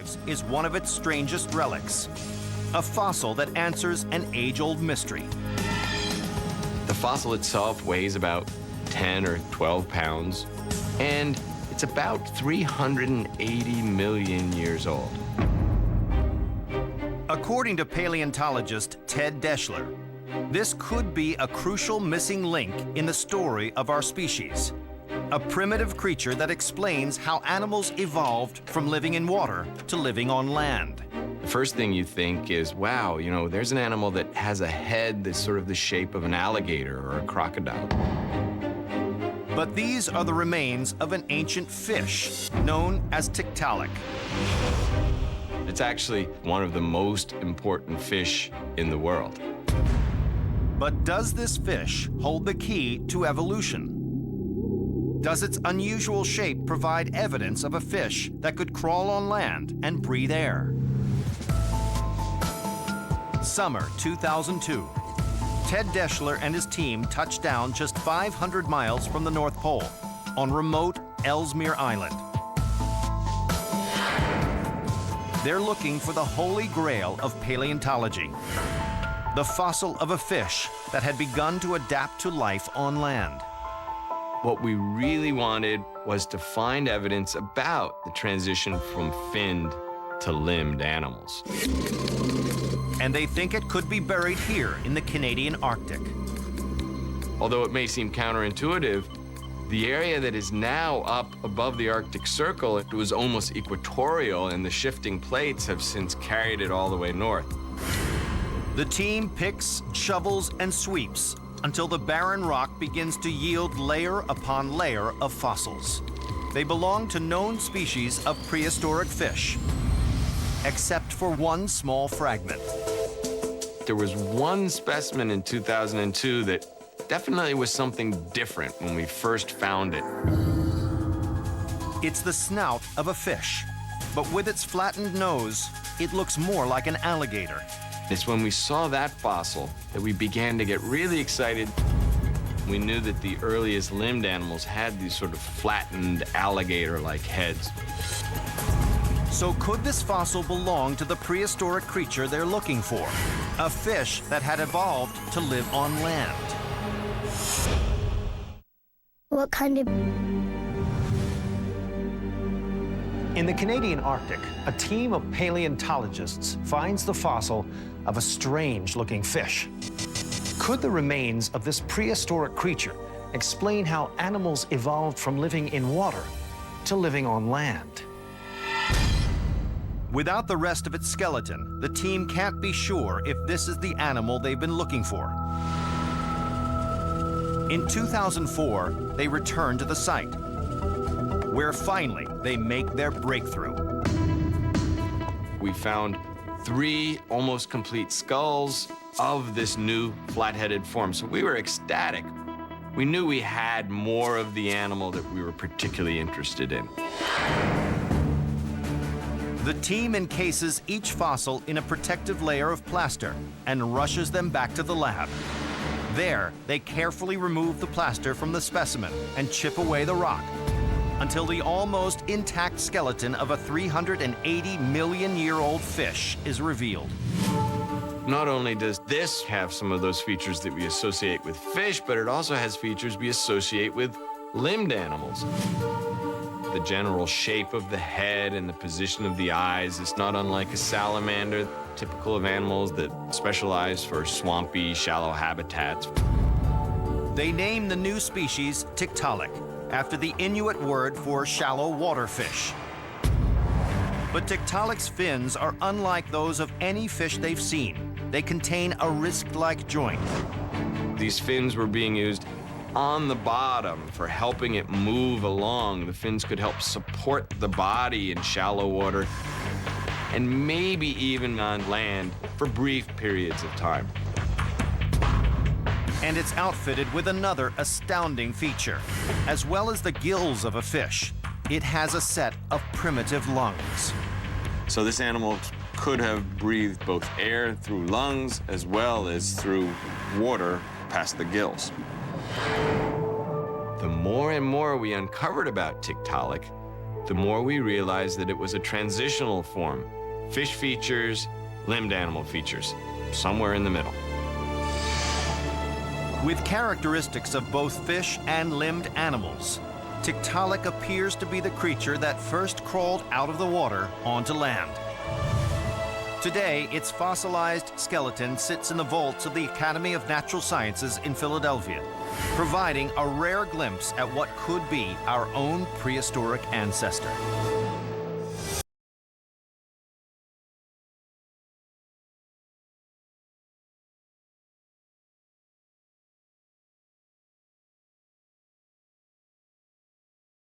arrives is one of its strangest relics, a fossil that answers an age-old mystery. The fossil itself weighs about 10 or 12 pounds, and it's about 380 million years old. According to paleontologist Ted Deschler, this could be a crucial missing link in the story of our species, a primitive creature that explains how animals evolved from living in water to living on land. The first thing you think is, wow, you know, there's an animal that has a head that's sort of the shape of an alligator or a crocodile. But these are the remains of an ancient fish known as Tiktaalik. It's actually one of the most important fish in the world. But does this fish hold the key to evolution? Does its unusual shape provide evidence of a fish that could crawl on land and breathe air? Summer 2002. Ted Deschler and his team touched down just 500 miles from the North Pole on remote Ellesmere Island. They're looking for the holy grail of paleontology, the fossil of a fish that had begun to adapt to life on land. What we really wanted was to find evidence about the transition from finned to limbed animals. And they think it could be buried here in the Canadian Arctic. Although it may seem counterintuitive, the area that is now up above the Arctic Circle, it was almost equatorial, and the shifting plates have since carried it all the way north. The team picks, shovels, and sweeps until the barren rock begins to yield layer upon layer of fossils. They belong to known species of prehistoric fish, except for one small fragment. There was one specimen in 2002 that definitely was something different when we first found it. It's the snout of a fish, but with its flattened nose, it looks more like an alligator. It's when we saw that fossil that we began to get really excited. We knew that the earliest limbed animals had these sort of flattened alligator-like heads. So could this fossil belong to the prehistoric creature they're looking for? A fish that had evolved to live on land. What kind of... In the Canadian Arctic, a team of paleontologists finds the fossil of a strange-looking fish. Could the remains of this prehistoric creature explain how animals evolved from living in water to living on land? Without the rest of its skeleton, the team can't be sure if this is the animal they've been looking for. In 2004, they return to the site, where finally they make their breakthrough. We found 3 almost complete skulls of this new flat-headed form, so we were ecstatic. We knew we had more of the animal that we were particularly interested in. The team encases each fossil in a protective layer of plaster and rushes them back to the lab. There, they carefully remove the plaster from the specimen and chip away the rock until the almost intact skeleton of a 380-million-year-old fish is revealed. Not only does this have some of those features that we associate with fish, but it also has features we associate with limbed animals. The general shape of the head and the position of the eyes is not unlike a salamander, typical of animals that specialize for swampy, shallow habitats. They name the new species Tiktaalik, after the Inuit word for shallow water fish. But Tiktaalik's fins are unlike those of any fish they've seen. They contain a wrist-like joint. These fins were being used on the bottom for helping it move along. The fins could help support the body in shallow water and maybe even on land for brief periods of time. And it's outfitted with another astounding feature. As well as the gills of a fish, it has a set of primitive lungs. So this animal could have breathed both air through lungs as well as through water past the gills. The more and more we uncovered about Tiktaalik, the more we realize that it was a transitional form. Fish features, limbed animal features, somewhere in the middle. With characteristics of both fish and limbed animals, Tiktaalik appears to be the creature that first crawled out of the water onto land. Today, its fossilized skeleton sits in the vaults of the Academy of Natural Sciences in Philadelphia, providing a rare glimpse at what could be our own prehistoric ancestor.